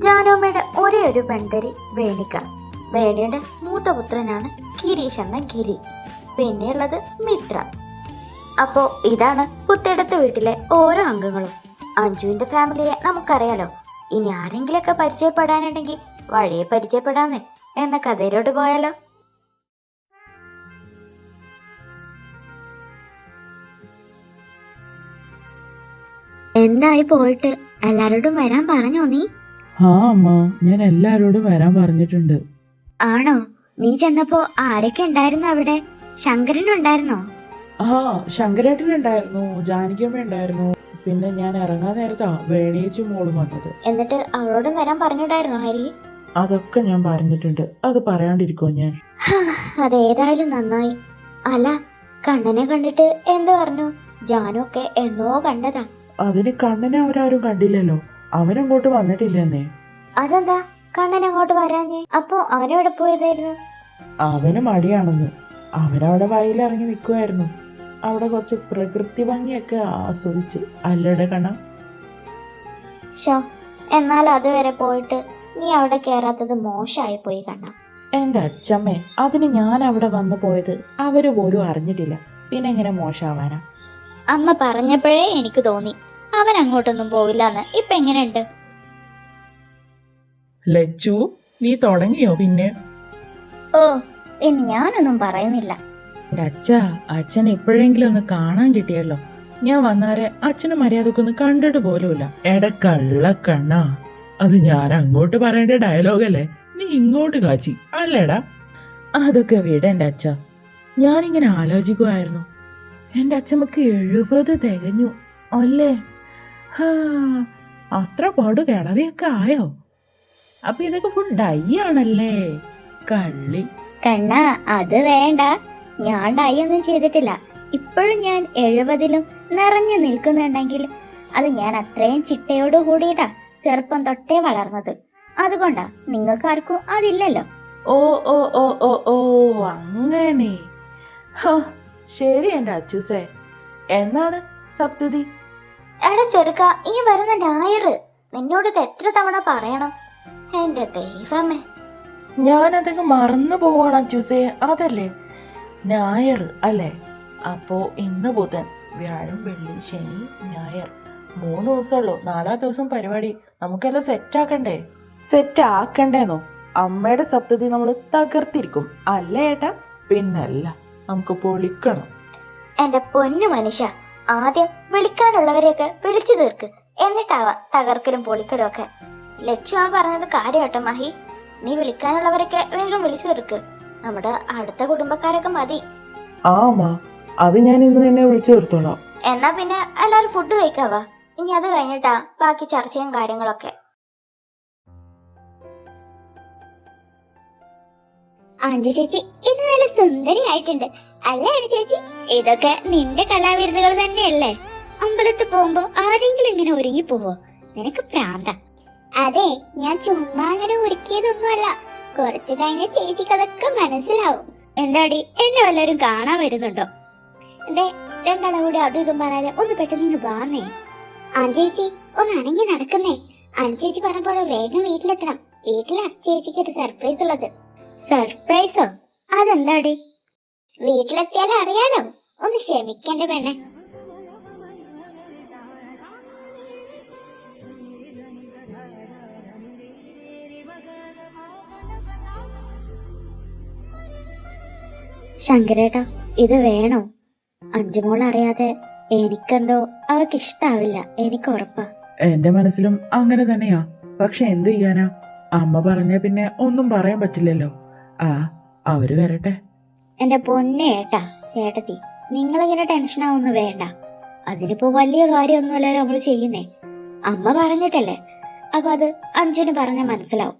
ജാനമ്മയുടെ ഒരേ ഒരു പെൺതരി വേണിക. വേണിയുടെ മൂത്ത പുത്രനാണ് ഗിരീഷ് എന്ന ഗിരി. പിന്നെയുള്ളത് മിത്ര. അപ്പോ ഇതാണ് പുത്തേടത്ത് വീട്ടിലെ ഓരോ അംഗങ്ങളും. അഞ്ജുവിന്റെ ഫാമിലിയെ നമുക്കറിയാലോ. ഇനി ആരെങ്കിലൊക്കെ പരിചയപ്പെടാനുണ്ടെങ്കിൽ വഴിയെ പരിചയപ്പെടാന്നേ എന്ന കഥയിലോട്ട് പോയാലോ? എന്തായി പോയിട്ട് എല്ലാരോടും വരാൻ പറഞ്ഞോ നീ? ആ അമ്മ, ഞാൻ എല്ലാരോടും വരാൻ പറഞ്ഞിട്ടുണ്ട്. ആണോ? നീ ചെന്നപ്പോ ആരൊക്കെ ഉണ്ടായിരുന്നു അവിടെ? ശങ്കരനുണ്ടായിരുന്നോ? ആ, ശങ്കരേട്ടനുണ്ടായിരുന്നു, ജാനകിയമ്മ ഉണ്ടായിരുന്നു. പിന്നെ ഞാൻ ഇറങ്ങാൻ നേരത്താ വേണിയേച്ചും മോളും വന്നത്. എന്നിട്ട് അവളോടും വരാൻ പറഞ്ഞിട്ടായിരുന്നോ ഹരി? അതൊക്കെ ഞാൻ പറഞ്ഞിട്ടുണ്ട്. അത് പറയാണ്ടിരിക്കോ ഞാൻ? അതേതായാലും നന്നായി. അല്ല, കണ്ണനെ കണ്ടിട്ട് എന്ത് പറഞ്ഞു? ജാനു ഒക്കെ എന്നോ കണ്ടതാ. അതിന് കണ്ണനെ അവരാരും കണ്ടില്ലല്ലോ. അവനങ്ങോട്ട് വന്നിട്ടില്ലെന്നേ. അതെന്താ കണ്ണൻ അങ്ങോട്ട് വരാഞ്ഞേ? അപ്പൊ അവനെവിടെ പോയതായിരുന്നു? അവന് മടിയാണെന്ന്. അവനവിടെ വയലിറങ്ങി നിൽക്കുമായിരുന്നു. അവിടെ കുറച്ച് പ്രകൃതി ഭംഗിയൊക്കെ ആസ്വദിച്ച്. അല്ലടെ കണ്ണ? ഷോ, എന്നാൽ അതുവരെ പോയിട്ട് നീ അവിടെ കേറാത്തത് മോശമായി പോയി കണ്ണ. എന്റെ അച്ഛമ്മേ, അതിന് ഞാൻ അവിടെ വന്നു പോയത് അവര് പോലും അറിഞ്ഞിട്ടില്ല. പിന്നെ എങ്ങനെ മോശമാവാനാ? അമ്മ പറഞ്ഞപ്പോഴേ എനിക്ക് തോന്നി അവൻ അങ്ങോട്ടൊന്നും പോവില്ലെന്ന്. ഇപ്പൊ എങ്ങനെയുണ്ട്? ലച്ചു, നീ തുടങ്ങിയോ? പിന്നെ ഓ, ഇനി ഞാനൊന്നും പറയുന്നില്ല. അച്ഛൻ എപ്പോഴെങ്കിലും ഒന്ന് കാണാൻ കിട്ടിയല്ലോ. ഞാൻ വന്നാരെ അച്ഛന് മര്യാദക്കൊന്ന് കണ്ടിട്ട് പോലുമില്ല. കണ്ണാ, അത് ഞാൻ അങ്ങോട്ട് പറയേണ്ട ഡയലോഗല്ലേ, നീ ഇങ്ങോട്ട് കാച്ചി അല്ലേടാ? അതൊക്കെ വിട എന്റെ അച്ഛ. ഞാനിങ്ങനെ ആലോചിക്കുമായിരുന്നു, എന്റെ അച്ഛമ്മക്ക് 70 തികഞ്ഞു അല്ലേ? അത്ര പാട് കിടവിയൊക്കെ ആയോ? അപ്പൊ ഇതൊക്കെ ഫുൾ ഡൈ ആണല്ലേ? കള്ളി. കണ്ണ, അത് വേണ്ട. ഞാൻ ഡൈ ഒന്നും ചെയ്തിട്ടില്ല. ഇപ്പോഴും ഞാൻ 70-ലും നിറഞ്ഞു നിൽക്കുന്നുണ്ടെങ്കിൽ അത് ഞാൻ അത്രയും ചിട്ടയോട് കൂടിയിട്ടാ ചെറുപ്പം തൊട്ടേ വളർന്നത്. അതുകൊണ്ടാ നിങ്ങൾക്കാർക്കും അതില്ലല്ലോ. ഓ ഓ ഓ ഓ ഓ അങ്ങനെ. ശരി എന്റെ അച്ചൂസേ. എന്നാണ് സപ്തതി? എടാ ചെറുക്ക, ഈ വരുന്ന ഞായർ നിന്നോട് ഇത് എത്ര തവണ പറയണം? എന്റെ ദൈവമേ, ഞാനതൊക്കെ മറന്നു പോവാണ് അച്ചൂസേ. അതല്ലേ ഞായർ അല്ലേ? അപ്പോ ഇന്ന് ബുധൻ, വ്യാഴം, വെള്ളി, ശനി, ഞായർ 3 ദിവസമുള്ളൂ. 4ാം ദിവസം പരിപാടി. നമുക്കെല്ലാം സെറ്റാക്കണ്ടേ? സെറ്റാക്കണ്ടേന്നോ? അമ്മയുടെ സപ്തതി നമ്മൾ തകർത്തിരിക്കും അല്ലേ ഏട്ടാ? പിന്നല്ല, നമുക്ക് പൊളിക്കണം. എന്റെ പൊന്നു മനുഷ്യ, ആദ്യം വിളിക്കാനുള്ളവരെയൊക്കെ വിളിച്ചു തീർക്ക്, എന്നിട്ടാവാ തകർക്കലും പൊളിക്കലും ഒക്കെ. ലച്ചു ആ പറഞ്ഞത് കാര്യമാട്ടോ മഹി. നീ വിളിക്കാനുള്ളവരൊക്കെ വേഗം വിളിച്ചു തീർക്ക്. നമ്മുടെ അടുത്ത കുടുംബക്കാരൊക്കെ മതി. ആ അമ്മ, അത് ഞാൻ ഇന്ന് തന്നെ വിളിച്ചു തീർത്തോളാം. എന്നാ പിന്നെ എല്ലാരും ഫുഡ് കഴിക്കാവാ. ഇനി അത് കഴിഞ്ഞിട്ടാ ബാക്കി ചർച്ചയും കാര്യങ്ങളൊക്കെ. അഞ്ജു ചേച്ചി ഇത് നല്ല സുന്ദരിയായിട്ടുണ്ട് അല്ലേ ചേച്ചി? ഇതൊക്കെ നിന്റെ കലാവിരുന്നുകൾ തന്നെയല്ലേ? അമ്പലത്തിൽ പോകുമ്പോ ആരെങ്കിലും ഇങ്ങനെ ഒരുങ്ങി പോവോ? നിനക്ക് പ്രാന്ത. അതെ, ഞാൻ ചുമ്മാ അങ്ങനെ ഒരുക്കിയതൊന്നുമല്ല. കുറച്ചു കഴിഞ്ഞ ചേച്ചിക്ക് അതൊക്കെ മനസ്സിലാവും. എന്താടി, എന്നെ വല്ലവരും കാണാൻ വരുന്നുണ്ടോ? എന്റെ രണ്ടാളും കൂടി അതും ഇതും പറയാതെ ഒന്ന് പെട്ടെന്ന് വാന്നേ. ചേച്ചി ഒന്ന് അനങ്ങി നടക്കുന്നേ. ചേച്ചി പറഞ്ഞ പോലെ വേഗം വീട്ടിലെത്തണം. വീട്ടിലാ ചേച്ചിക്ക് ഒരു സർപ്രൈസ് ഉള്ളത്. സർപ്രൈസോ? അതെന്താടി? വീട്ടിലെത്തിയാലും അറിയാലോ. ഒന്ന് ക്ഷമിക്കണ്ടേ പെണ്ണെ. ശങ്കരേട്ടാ, ഇത് വേണോ? അഞ്ജുമോൾ അറിയാതെ എനിക്കെന്തോ അവക്ക് ഇഷ്ടാവില്ല, എനിക്ക് ഉറപ്പാ. എന്റെ മനസ്സിലും അങ്ങനെ തന്നെയാ. പക്ഷെ എന്ത് ചെയ്യാനാ? അമ്മ പറഞ്ഞ പിന്നെ ഒന്നും പറയാൻ പറ്റില്ലല്ലോ. അവര് വരട്ടെ. എന്റെ പൊന്നേട്ടാ, ചേട്ടത്തി, നിങ്ങളിങ്ങനെ ടെൻഷൻ ആവൊന്നും വേണ്ട. അതിനിപ്പോ വലിയ കാര്യമൊന്നുമല്ലല്ലോ നമ്മള് ചെയ്യുന്നേ. അമ്മ പറഞ്ഞിട്ടല്ലേ, അപ്പൊ അത് അഞ്ജുന് പറഞ്ഞ മനസ്സിലാവും.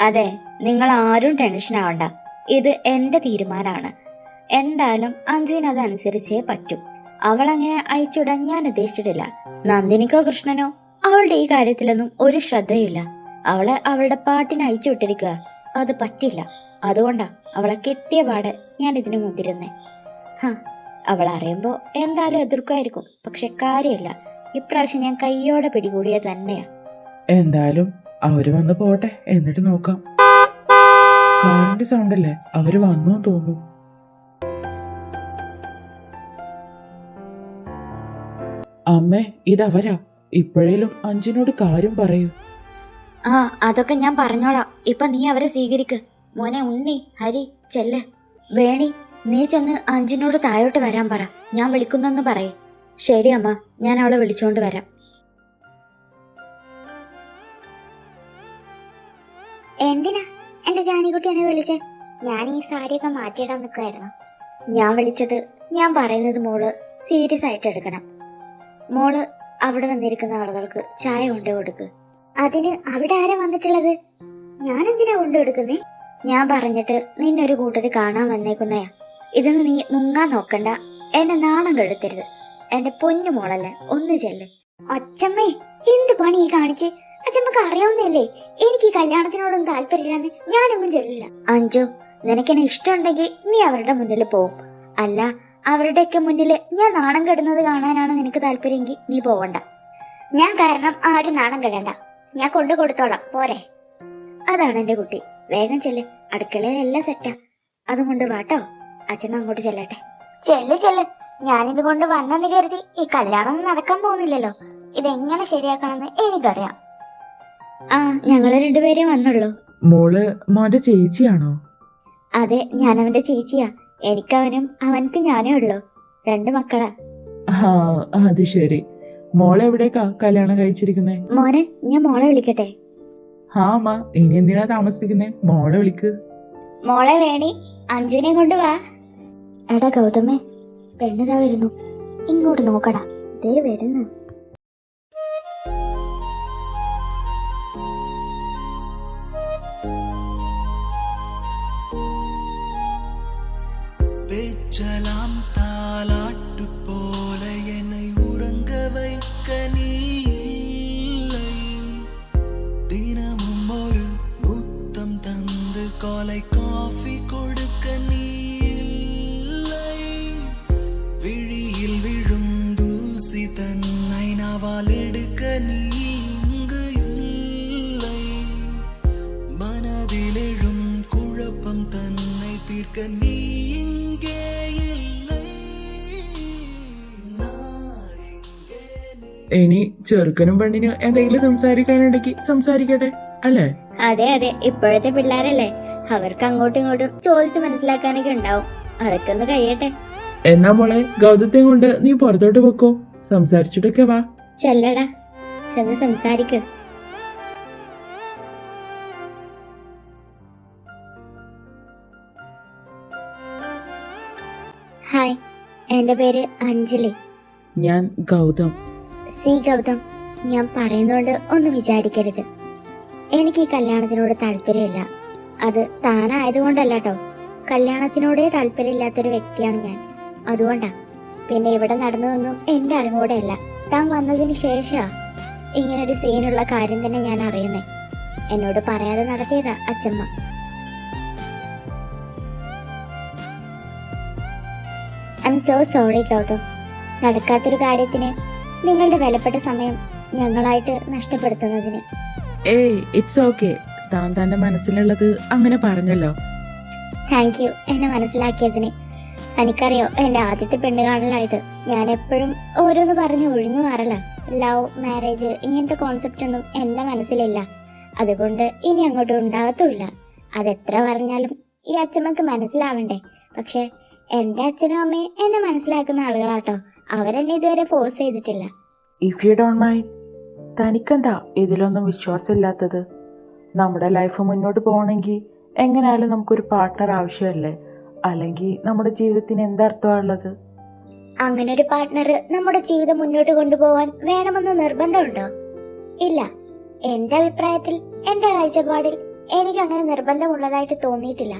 അതെ, നിങ്ങൾ ആരും ടെൻഷൻ ആവണ്ട. ഇത് എന്റെ തീരുമാനമാണ്. എന്തായാലും അഞ്ജുവിന് അതനുസരിച്ചേ പറ്റൂ. അവളങ്ങനെ അയച്ചുവിടാൻ ഞാൻ ഉദ്ദേശിച്ചിട്ടില്ല. നന്ദിനിക്കോ കൃഷ്ണനോ അവളുടെ ഈ കാര്യത്തിലൊന്നും ഒരു ശ്രദ്ധയില്ല. അവളെ അവളുടെ പാട്ടിന് അയച്ചു വിട്ടിരിക്കുക. അത് പറ്റില്ല. അതുകൊണ്ടാ അവളെ കെട്ടിയ പാടെ ഞാൻ ഇതിന് മുതിരുന്നേ. അവൾ അറിയുമ്പോ എന്തായാലും എതിർക്കുമായിരിക്കും. പക്ഷെ കാര്യമില്ല, ഇപ്രാവശ്യം ഞാൻ കയ്യോടെ പിടികൂടിയ തന്നെയാ. എന്തായാലും അവര് വന്ന് പോട്ടെ, എന്നിട്ട് നോക്കാം. കാറിന്റെ സൗണ്ട് അല്ലേ, അവര് വന്നു തോന്നുന്നു. അമ്മേ, ഇതവരാ. ഇപ്പോഴേലും അഞ്ജുനോട് കാര്യം പറയൂ. അതൊക്കെ ഞാൻ പറഞ്ഞോളാം. ഇപ്പൊ നീ അവരെ സ്വീകരിക്ക്. മോനെ ഉണ്ണി, ഹരി, ചെല്ല്. വേണി, നീ ചെന്ന് അഞ്ജുനോട് താഴോട്ട് വരാൻ പറ. ഞാൻ വിളിക്കുന്നെന്ന് പറയേ. ശരി അമ്മ, ഞാൻ അവളെ വിളിച്ചോണ്ട് വരാം. എന്തിനാ എന്റെ ജാനിക്കുട്ടി എന്നെ വിളിച്ചേ? ഞാൻ ഈ സാരിയൊക്കെ മാറ്റിയിടാൻ നിൽക്കുമായിരുന്നു. ഞാൻ വിളിച്ചത്, ഞാൻ പറയുന്നത് മോള് സീരിയസ് ആയിട്ട് എടുക്കണം. മോള് അവിടെ വന്നിരിക്കുന്ന ആളുകൾക്ക് ചായ കൊണ്ടു കൊടുക്ക്. അതിന് അവിടെ ആരാ വന്നിട്ടുള്ളത്? ഞാൻ എന്തിനാ കൊണ്ടു കൊടുക്കുന്നേ? ഞാൻ പറഞ്ഞിട്ട് നിന്നൊരു കൂട്ടര് കാണാൻ വന്നേക്കുന്നയാ. ഇതൊന്ന് നീ മുങ്ങാൻ നോക്കണ്ട. എന്നെ നാണം കെടുത്തരുത്. എന്റെ പൊന്നു മോളല്ലേ, ഒന്ന് ചെല്ല്. അച്ഛമ്മേ, എന്ത് പണി ഈ കാണിച്ച്? അച്ഛമ്മക്ക് അറിയാവുന്നല്ലേ എനിക്ക് ഈ കല്യാണത്തിനോടൊന്നും താല്പര്യമില്ലെന്ന്. ഞാനൊന്നും ചെല്ലില്ല. അഞ്ജു, നിനക്കെന്നെ ഇഷ്ടമുണ്ടെങ്കിൽ നീ അവരുടെ മുന്നിൽ പോവും. അല്ല, അവരുടെയൊക്കെ മുന്നില് ഞാൻ നാണം കെടുന്നത് കാണാനാണ് നിനക്ക് താല്പര്യമെങ്കിൽ നീ പോവണ്ട. ഞാൻ കാരണം ആരും നാണം കെടണ്ട. ഞാൻ കൊണ്ടു കൊടുത്തോളാം, പോരെ? അതാണ് എന്റെ കുട്ടി. വേഗം ചെല്ല്, അടുക്കളയിലെല്ലാം സെറ്റാ. അതും കൊണ്ട് വാട്ടോ. അച്ഛമ്മ അങ്ങോട്ട് ചെല്ലട്ടെ. ചെല്ല്. ഞാനിത് കൊണ്ട് വന്നെന്ന് കരുതി ഈ കല്യാണം നടക്കാൻ പോകുന്നില്ലല്ലോ. ഇതെങ്ങനെ ശരിയാക്കണമെന്ന് എനിക്കറിയാം. ഞങ്ങള് രണ്ടുപേരേ വന്നുള്ളൂ. മോള് മോന്റെ ചേച്ചിയാണോ? അതെ, ഞാൻ അവന്റെ ചേച്ചിയാ. എനിക്കവനും അവനക്ക് ഞാനേ ഉള്ളൂ. 2 മക്കളാ. അത് ശരി. മോളെവിടേക്കാ കല്യാണം കഴിച്ചിരിക്കുന്നേ? മോനെ, ഞാൻ മോളെ വിളിക്കട്ടെ? അമ്മ, ഇനി എന്തിനാ താമസിപ്പിക്കുന്നേ? മോളെ വിളിക്ക്. മോളെ വേണി, അഞ്ജുനെ കൊണ്ട് വാ. എടാ ഗൗതമേ, പെണ്ണിതാ വരുന്നു. ഇങ്ങോട്ട് നോക്കടാ. ദേ വരുന്നു. பேச்சலாம் தாலாட்டு போல என்னை உறங்க வைக்க நீ இல்லை. தினமும் ஒரு முத்தம் தந்து காலை காஃபி கொடுக்க நீ இல்லை. விழியில் விழும் தூசி தன்னை நாவால் எடுக்க நீ இங்கு இல்லை. மனதில் எழும் குழப்பம் தன்னை தீர்க்க நீ ഇനി ചെറുക്കനും പെണ്ണിനും എന്തെങ്കിലും സംസാരിക്കാനുണ്ടെങ്കിൽ സംസാരിക്കട്ടെ, അല്ലേ? അതെ, ഇപ്പോഴത്തെ പിള്ളേരല്ലേ, അവർക്ക് അങ്ങോട്ടും ഇങ്ങോട്ടും ചോദിച്ച് മനസ്സിലാക്കാനൊക്കെ ഉണ്ടാവും. അതൊക്കെ ഒന്ന് കഴിയട്ടെ. എന്നാ മോളെ, ഗൗതത്തെ കൊണ്ട് നീ പുറത്തോട്ട് വെക്കോ, സംസാരിച്ചിട്ടൊക്കെ വാ. ചെല്ലടാ, ചെന്ന് സംസാരിക്ക്. ഹായ്, എന്റെ പേര് അഞ്ജലി. ഞാൻ ഗൗതം. ഗൗതം, ഞാൻ പറയുന്നോണ്ട് ഒന്നും വിചാരിക്കരുത്. എനിക്ക് ഈ കല്യാണത്തിനോട് താല്പര്യമില്ല. അത് താനായതുകൊണ്ടല്ല കേട്ടോ. കല്യാണത്തിനോടേ താല്പര്യമില്ലാത്തൊരു വ്യക്തിയാണ് ഞാൻ, അതുകൊണ്ടാ. പിന്നെ ഇവിടെ നടന്നതൊന്നും എന്റെ അറിവോടെയല്ല. താൻ വന്നതിന് ശേഷമാ ഇങ്ങനൊരു സീനുള്ള കാര്യം തന്നെ ഞാൻ അറിയുന്നേ. എന്നോട് പറയാതെ നടത്തിയതാ അച്ഛമ്മ. I am so sorry Gautham. നടക്കാത്തൊരു കാര്യത്തിന് നിങ്ങളുടെ വിലപ്പെട്ട സമയം ഞങ്ങളായിട്ട് നഷ്ടപ്പെടുത്തുന്നതിന്. ഏയ്, ഇറ്റ്സ് ഓക്കെ. താൻ തന്റെ മനസ്സിലുള്ളത് അങ്ങനെ പറഞ്ഞല്ലോ. താങ്ക് യു എന്നെ മനസ്സിലാക്കിയതിന്. എനിക്കറിയോ, എന്റെ ആദ്യത്തെ പെണ്ണ് കാണലായത്. ഞാൻ എപ്പോഴും ഓരോന്ന് പറഞ്ഞ് ഒഴിഞ്ഞു മാറല. ലവ്, മാരേജ് ഇങ്ങനത്തെ കോൺസെപ്റ്റ് ഒന്നും എന്റെ മനസ്സിലില്ല. അതുകൊണ്ട് ഇനി അങ്ങോട്ട് ഉണ്ടാകത്തുമില്ല. അതെത്ര പറഞ്ഞാലും ഈ അച്ഛമ്മക്ക് മനസ്സിലാവണ്ടേ. പക്ഷെ എന്റെ അച്ഛനും അമ്മയും എന്നെ മനസ്സിലാക്കുന്ന ആളുകളാട്ടോ. അവരെന്നെ ഇതുവരെ ഫോഴ്സ് ചെയ്തിട്ടില്ല. ഇഫ് യു ഡോണ്ട് മൈൻഡ്, തനിക്കെന്താ ഇതിലൊന്നും വിശ്വാസമില്ലാത്തത്? നമ്മുടെ ലൈഫ് മുന്നോട്ട് പോകണമെങ്കിൽ എങ്ങനെയായാലും നമുക്കൊരു പാർട്ട്ണർ ആവശ്യമല്ലേ? അല്ലെങ്കിൽ നമ്മുടെ ജീവിതത്തിന് എന്തർത്ഥമാണുള്ളത്? അങ്ങനെ ഒരു പാർട്ട്ണർ നമ്മുടെ ജീവിതം മുന്നോട്ട് കൊണ്ടുപോകാൻ വേണമെന്ന് നിർബന്ധമുണ്ടോ? ഇല്ല. എന്റെ അഭിപ്രായത്തിൽ, എന്റെ കാഴ്ചപ്പാടിൽ എനിക്ക് അങ്ങനെ നിർബന്ധമുള്ളതായിട്ട് തോന്നിയിട്ടില്ല.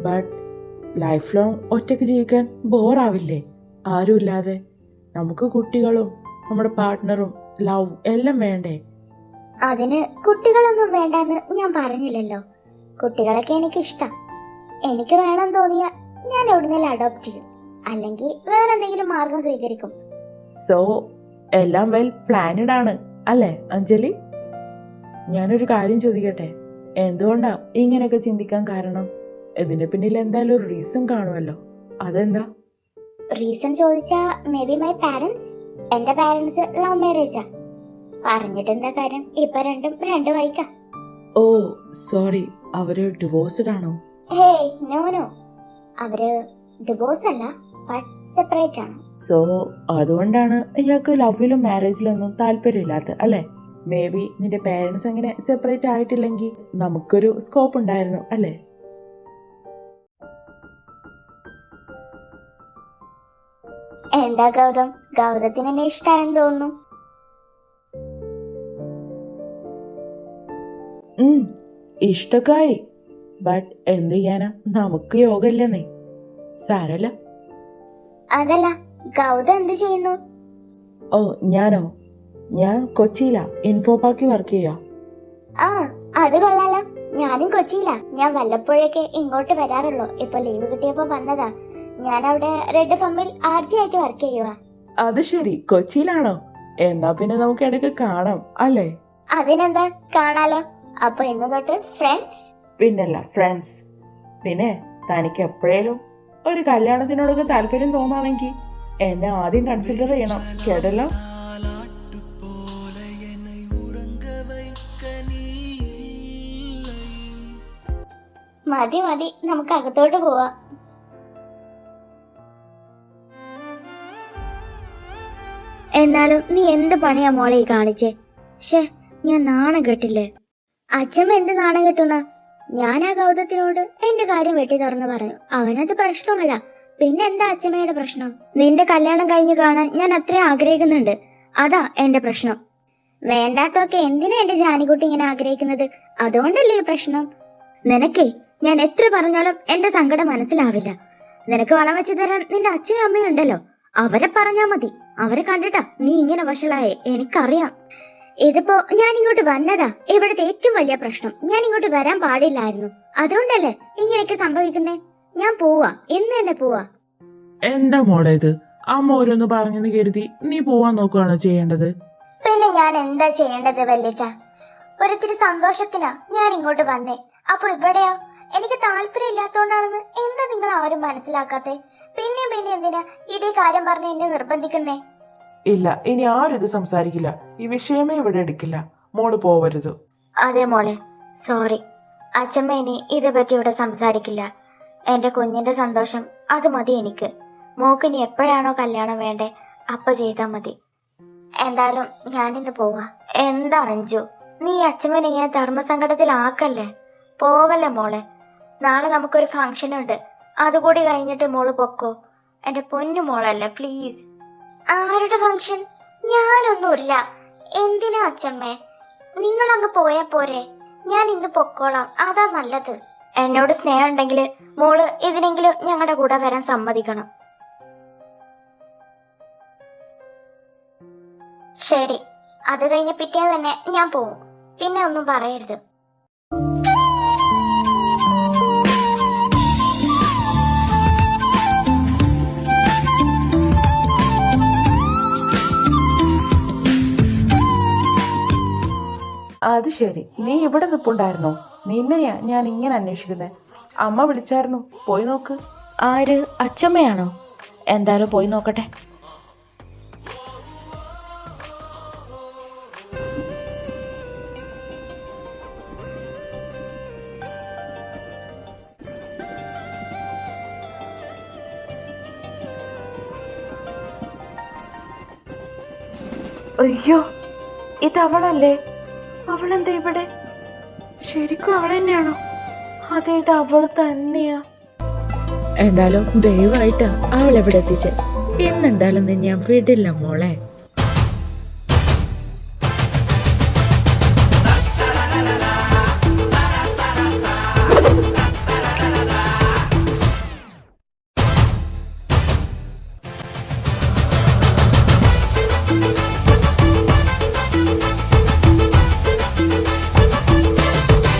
ബട്ട് ലൈഫ് ലോങ് ഒറ്റയ്ക്ക് ജീവിക്കാൻ ബോറാവില്ലേ? ആരുമില്ലാതെ. നമുക്ക് കുട്ടികളും നമ്മുടെ പാർട്ട്ണറും ലവ് എല്ലാം വേണ്ടേ? അതിന് കുട്ടികളൊന്നും വേണ്ടെന്ന് ഞാൻ പറഞ്ഞില്ലല്ലോ. കുട്ടികളൊക്കെ എനിക്ക് ഇഷ്ടം. എനിക്ക് വേണം തോന്നിയാ ഞാൻ എവിടുന്നേലും അഡോപ്റ്റ് ചെയ്യും. അല്ലെങ്കിൽ വേറെ എന്തെങ്കിലും മാർഗം സ്വീകരിക്കും. സോ എല്ലാം വെൽ പ്ലാനഡ് ആണ് അല്ലേ അഞ്ജലി? ഞാനൊരു കാര്യം ചോദിക്കട്ടെ, എന്തുകൊണ്ടാ ഇങ്ങനെയൊക്കെ ചിന്തിക്കാൻ കാരണം? ഇതിന്റെ പിന്നിൽ എന്തായാലും ഒരു റീസൺ കാണുമല്ലോ, അതെന്താ? റീസൺ ചോദിച്ചാ മേ ബി മൈ പാരന്റ്സ്. എന്റെ പാരന്റ്സ് ലവ് മാരേജാ. പറഞ്ഞിട്ട് എന്താ കാര്യം, ഇപ്പൊ രണ്ടും രണ്ട് വൈക്കാ. ഓ സോറി, അവര് ഡിവോഴ്സ്ഡ് ആണോ? ഹേയ് നോ നോ, അവര് ഡിവോഴ്സ് അല്ല, ബട്ട് സെപ്പറേറ്റ് ആണ്. സോ അതുകൊണ്ടാണ് ഇയാൾക്ക് ലവിലും മാരേജിലൊന്നും താല്പര്യമില്ലാത്ത അല്ലേ? മേ ബി നിന്റെ പേരൻസ് അങ്ങനെ സെപ്പറേറ്റ് ആയിട്ടില്ലെങ്കിൽ നമുക്കൊരു സ്കോപ്പ് ഉണ്ടായിരുന്നു അല്ലേ? എന്താ ഗൗതം, ഗൗതത്തിന് എന്നെ ഇഷ്ടായെന്ന് തോന്നുന്നു. ഇഷ്ടക്കായി, ബട്ട് എന്ത് ചെയ്യാനാ, നമുക്ക് യോഗമില്ലെന്നേ. സാരല്ല. അതല്ല, ഗൗതം എന്ത് ചെയ്യുന്നു? ഓ ഞാനോ? ഞാൻ കൊച്ചിയിലാ, ഇൻഫോ പാർക്കിൽ വർക്ക് ചെയ്യാ. ആ അത് കൊള്ളാലോ. ഞാനും കൊച്ചിയിലാ. ഞാൻ വല്ലപ്പോഴൊക്കെ ഇങ്ങോട്ട് വരാറുള്ളൂ. ഇപ്പൊ ലീവ് കിട്ടിയപ്പോ വന്നതാ. ഞാൻ അവിടെ റെഡ് ഫാമിൽ ആർജി ആയിട്ട് വർക്ക് ചെയ്യുക. അത് ശരി, കൊച്ചിയിലാണോ? എന്നാ പിന്നെ നമുക്ക് ഇടയ്ക്ക് കാണാം അല്ലേ? അതിനെന്താ, കാണാലോ. അപ്പൊ ഇന്ന് തൊട്ട് ഫ്രണ്ട്സ്. പിന്നല്ല ഫ്രണ്ട്സ്. പിന്നെ തനിക്ക് എപ്പോഴേലും ഒരു കല്യാണത്തിനോടൊക്കെ താല്പര്യം തോന്നാണെങ്കിൽ എന്നെ ആദ്യം കൺസിഡർ ചെയ്യണം, കേട്ടല്ലോ? പോലെ என்னை உறங்க வைக்க நீ இல்லை. മതി മതി, നമുക്ക് അകത്തോട്ട് പോവാ. എന്നാലും നീ എന്ത് പണിയാ മോളെ ഈ കാണിച്ചേ? ഷേ, ഞാൻ നാണം കെട്ടില്ലേ? അച്ഛമ്മ എന്ത് നാണം കെട്ടുന്ന? ഞാൻ ആ ഗൗതത്തിനോട് എന്റെ കാര്യം വെട്ടി തുറന്നു പറഞ്ഞു. അവനത് പ്രശ്നമല്ല. പിന്നെ എന്താ അച്ഛമ്മയുടെ പ്രശ്നം? നിന്റെ കല്യാണം കഴിഞ്ഞ് കാണാൻ ഞാൻ അത്രയും ആഗ്രഹിക്കുന്നുണ്ട്. അതാ എന്റെ പ്രശ്നം. വേണ്ടാത്തൊക്കെ എന്തിനാ എന്റെ ജാനിക്കുട്ടി ഇങ്ങനെ ആഗ്രഹിക്കുന്നത്? അതുകൊണ്ടല്ലേ ഈ പ്രശ്നം. നിനക്കേ ഞാൻ എത്ര പറഞ്ഞാലും എന്റെ സങ്കടം മനസ്സിലാവില്ല. നിനക്ക് വളം വെച്ച് തരാൻ നിന്റെ അച്ഛനും അമ്മയും ഉണ്ടല്ലോ, അവരെ പറഞ്ഞാ മതി. അവരെ കണ്ടിട്ടാ നീ ഇങ്ങനെ വഷളായേ, എനിക്കറിയാം. ഇതിപ്പോ ഞാൻ ഇങ്ങോട്ട് വന്നതാ ഇവിടുത്തെ ഏറ്റവും വലിയ പ്രശ്നം. ഞാൻ ഇങ്ങോട്ട് വരാൻ പാടില്ലായിരുന്നു. അതുകൊണ്ടല്ലേ ഇങ്ങനെയൊക്കെ സംഭവിക്കുന്നേ. ഞാൻ പോവാ, ഇന്ന് തന്നെ പോവാ. എന്താ മോളെ ഇത്? അമ്മ ഓരോന്ന് പറഞ്ഞെന്ന് കരുതി നീ പോവാൻ നോക്കുകയാണോ ചെയ്യേണ്ടത്? പിന്നെ ഞാൻ എന്താ ചെയ്യേണ്ടത് വല്യച്ച? ഒരിത്തിരി സന്തോഷത്തിനാ ഞാൻ ഇങ്ങോട്ട് വന്നേ. അപ്പൊ ഇവിടെയോ എനിക്ക് താല്പര്യം ഇല്ലാത്തോണ്ടാണെന്ന് എന്താ നിങ്ങൾ ആരും മനസ്സിലാക്കാത്തെ? പിന്നെ എന്തിനാ ഇതേ കാര്യം പറഞ്ഞ് എന്നെ നിർബന്ധിക്കുന്നേ? ഇല്ല, ഇനി ആരും ഇത് സംസാരിക്കില്ല. ഈ വിഷയമേ ഇവിടെ എടുക്കില്ല. മോള് പോവരുത്. അതെ മോളെ, സോറി. അച്ഛമ്മ ഇനി ഇതേപറ്റി ഇവിടെ സംസാരിക്കില്ല. എന്റെ കുഞ്ഞിന്റെ സന്തോഷം അത് മതി എനിക്ക്. മോക്കിനി എപ്പോഴാണോ കല്യാണം വേണ്ടേ അപ്പൊ ചെയ്താൽ മതി. എന്തായാലും ഞാനിന്ന് പോവാ. എന്താ അഞ്ജു, നീ അച്ഛമ്മനെ ഇങ്ങനെ ധർമ്മസങ്കടത്തിലാക്കല്ലേ. പോവല്ലേ മോളെ. നാളെ നമുക്കൊരു ഫംഗ്ഷൻ ഉണ്ട്, അതുകൂടി കഴിഞ്ഞിട്ട് മോള് പൊക്കോ. എന്റെ പൊന്നു മോളല്ലേ, പ്ലീസ്. ആരുടെ ഫംഗ്ഷൻ? ഞാനൊന്നുമില്ല. എന്തിനാ അച്ഛമ്മേ? നിങ്ങൾ അങ്ങ് പോയാ പോരെ. ഞാൻ ഇന്ന് പൊക്കോളാം, അതാ നല്ലത്. എന്നോട് സ്നേഹം ഉണ്ടെങ്കിൽ മോള് ഇതിനെങ്കിലും ഞങ്ങളുടെ കൂടെ വരാൻ സമ്മതിക്കണം. ശരി, അത് കഴിഞ്ഞ് പിറ്റേ തന്നെ ഞാൻ പോവും. പിന്നെ ഒന്നും പറയരുത്. അത് ശരി, നീ ഇവിടെ നിൽപ്പുണ്ടായിരുന്നോ? നിന്നെയാ ഞാൻ ഇങ്ങനെ അന്വേഷിക്കുന്നത്. അമ്മ വിളിച്ചായിരുന്നു, പോയി നോക്ക്. ആര്? അച്ഛമ്മയാണോ? എന്തായാലും പോയി നോക്കട്ടെ. അയ്യോ, ഇതവളല്ലേ? അവളെന്താ ഇവിടെ? ശരിക്കും അവൾ തന്നെയാണോ? അതെ, ഇത് അവൾ തന്നെയാ. എന്തായാലും ദയവായിട്ടാ അവൾ എവിടെ എത്തിച്ചേ. എന്നെന്തായാലും ഞാൻ വിടില്ല മോളെ.